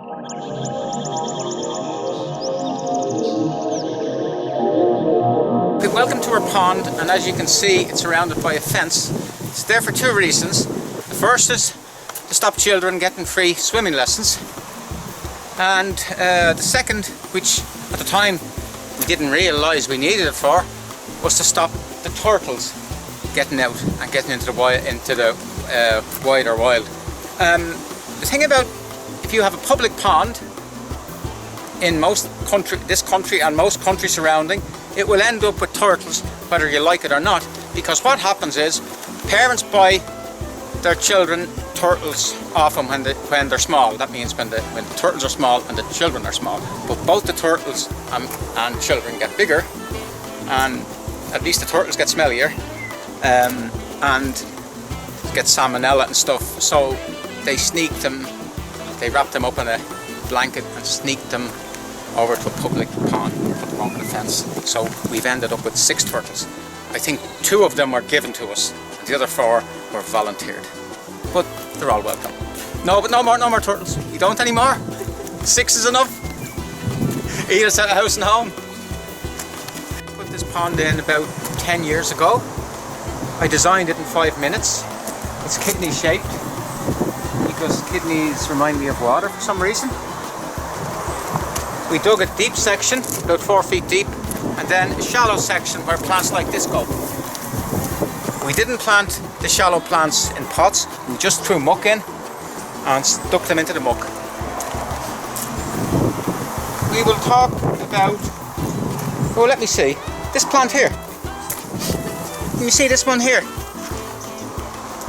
Welcome to our pond, and as you can see, it's surrounded by a fence. It's there for two reasons. The first is to stop children getting free swimming lessons, and the second, which at the time we didn't realise we needed it for, was to stop the turtles getting out and getting into the wider wild. The thing about, if you have a public pond in this country and most countries surrounding, it will end up with turtles whether you like it or not, because what happens is parents buy their children turtles off them when they're small. That means when the turtles are small and the children are small. But both the turtles and children get bigger, and at least the turtles get smellier and get salmonella and stuff. So they sneak them, they wrap them up in a blanket and sneak them over to a public pond, put them over the fence. So we've ended up with 6 turtles. I think 2 of them were given to us, and the other 4 were volunteered. But they're all welcome. No more turtles. We don't anymore. 6 is enough. Eat us out of house and home. Put this pond in about 10 years ago. I designed it in 5 minutes. It's kidney shaped because kidneys remind me of water for some reason. We dug a deep section, about 4 feet deep, and then a shallow section where plants like this go. We didn't plant the shallow plants in pots, we just threw muck in and stuck them into the muck. We will talk about, oh, let me see, this plant here. Can you see this one here?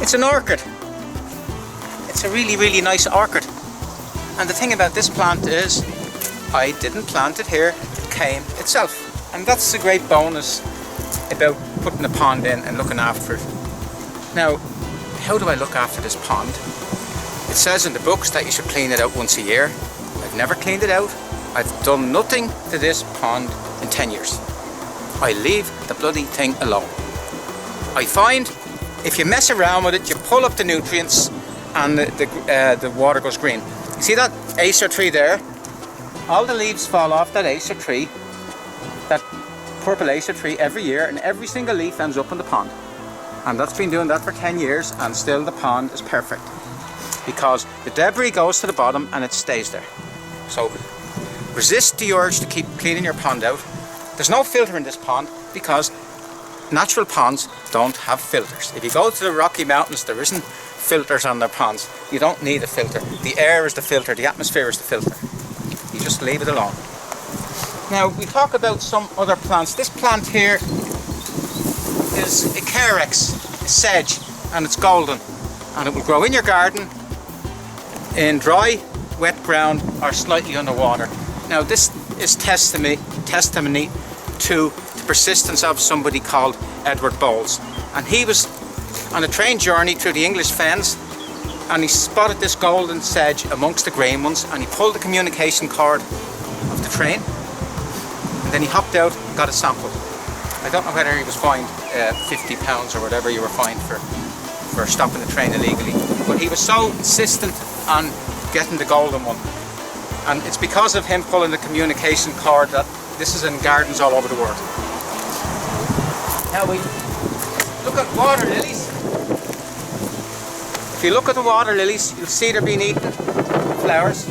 It's an orchid. It's a really, really nice orchid. And the thing about this plant is, I didn't plant it here, it came itself. And that's a great bonus about putting a pond in and looking after it. Now, how do I look after this pond? It says in the books that you should clean it out once a year. I've never cleaned it out. I've done nothing to this pond in 10 years. I leave the bloody thing alone. I find if you mess around with it, you pull up the nutrients and the water goes green. You see that Acer tree there? All the leaves fall off that Acer tree, that purple Acer tree, every year, and every single leaf ends up in the pond. And that's been doing that for 10 years, and still the pond is perfect. Because the debris goes to the bottom and it stays there. So resist the urge to keep cleaning your pond out. There's no filter in this pond because natural ponds don't have filters. If you go to the Rocky Mountains, there isn't filters on their ponds. You don't need a filter. The air is the filter, the atmosphere is the filter. You just leave it alone. Now we talk about some other plants. This plant here is a Carex, a sedge, and it's golden. And it will grow in your garden in dry, wet ground or slightly underwater. Now this is testimony to the persistence of somebody called Edward Bowles. And he was on a train journey through the English fens, and he spotted this golden sedge amongst the green ones, and he pulled the communication cord of the train, and then he hopped out and got a sample. I don't know whether he was fined £50 or whatever you were fined for stopping the train illegally, but he was so insistent on getting the golden one, and it's because of him pulling the communication cord that this is in gardens all over the world. Now we look at water lilies. If you look at the water lilies, you'll see they're being eaten. Flowers.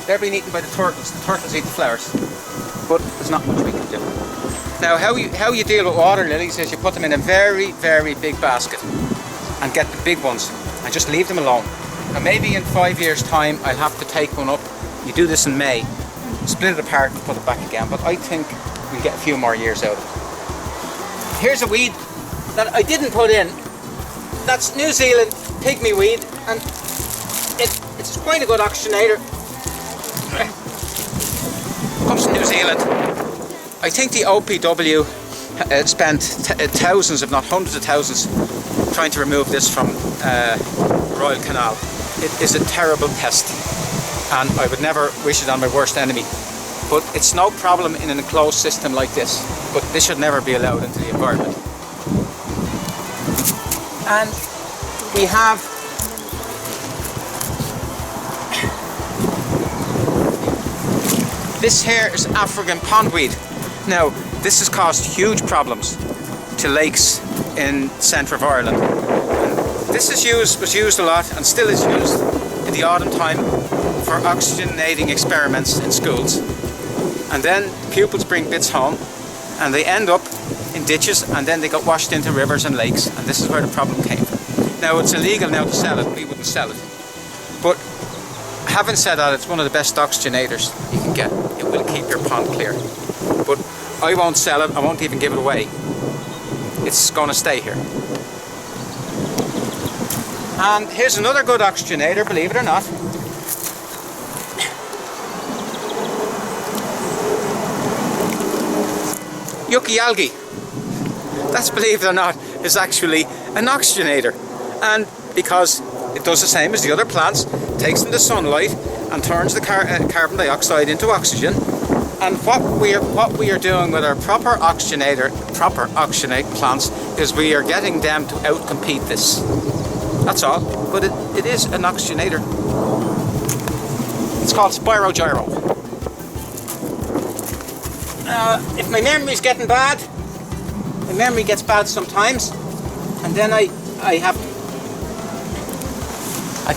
They're being eaten by the turtles. The turtles eat the flowers. But there's not much we can do. Now how you deal with water lilies is you put them in a very, very big basket and get the big ones and just leave them alone. Now maybe in 5 years' time I'll have to take one up. You do this in May, split it apart and put it back again, but I think we'll get a few more years out of it. Here's a weed that I didn't put in. That's New Zealand Pygmy weed, and it's quite a good oxygenator. Comes from New Zealand. I think the OPW spent thousands, if not hundreds of thousands, trying to remove this from Royal Canal. It is a terrible pest, and I would never wish it on my worst enemy. But it's no problem in an enclosed system like this. But this should never be allowed into the environment. And we have This here is African pondweed. Now, this has caused huge problems to lakes in the centre of Ireland. This was used a lot and still is used in the autumn time for oxygenating experiments in schools. And then pupils bring bits home and they end up in ditches and then they got washed into rivers and lakes, and this is where the problem came from. Now it's illegal now to sell it, we wouldn't sell it. But having said that, it's one of the best oxygenators you can get. It will keep your pond clear. But I won't sell it, I won't even give it away. It's going to stay here. And here's another good oxygenator, believe it or not. Yucky Algae. That's, believe it or not, is actually an oxygenator. And because it does the same as the other plants, takes in the sunlight and turns the carbon dioxide into oxygen. And what we are doing with our proper oxygenate plants is we are getting them to outcompete this. That's all. But it is an oxygenator. It's called Spiro gyro. If my memory's getting bad, my memory gets bad sometimes, and then I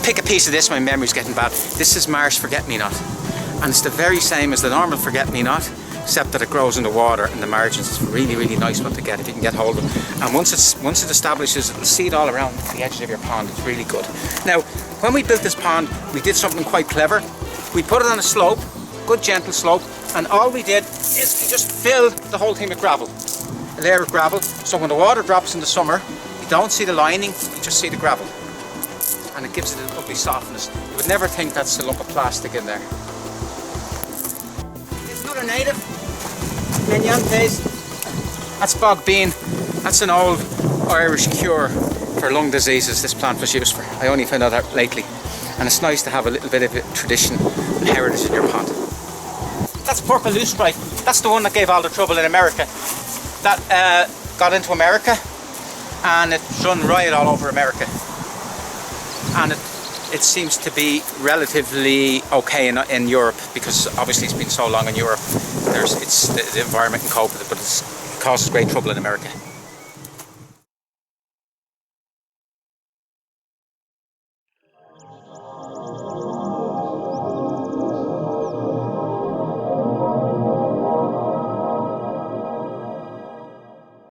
pick a piece of this, my memory's getting bad. This is Marsh forget-me-not, and it's the very same as the normal forget-me-not, except that it grows in the water and the margins. It's a really, really nice one to get if you can get hold of it. And once it establishes, it'll seed all around the edges of your pond. It's really good. Now, when we built this pond, we did something quite clever. We put it on a slope, good gentle slope, and all we did is we just filled the whole thing with gravel. A layer of gravel, so when the water drops in the summer, you don't see the lining, you just see the gravel. And it gives it a lovely softness. You would never think that's a lump of plastic in there. Here's another native, Menyantes. That's Bog Bean. That's an old Irish cure for lung diseases this plant was used for. I only found out that lately. And it's nice to have a little bit of a tradition and heritage in your pond. That's purple Loosestrife. That's the one that gave all the trouble in America. That got into America and it's run riot all over America. And it seems to be relatively okay in Europe, because obviously it's been so long in Europe. The environment can cope with it, but it causes great trouble in America.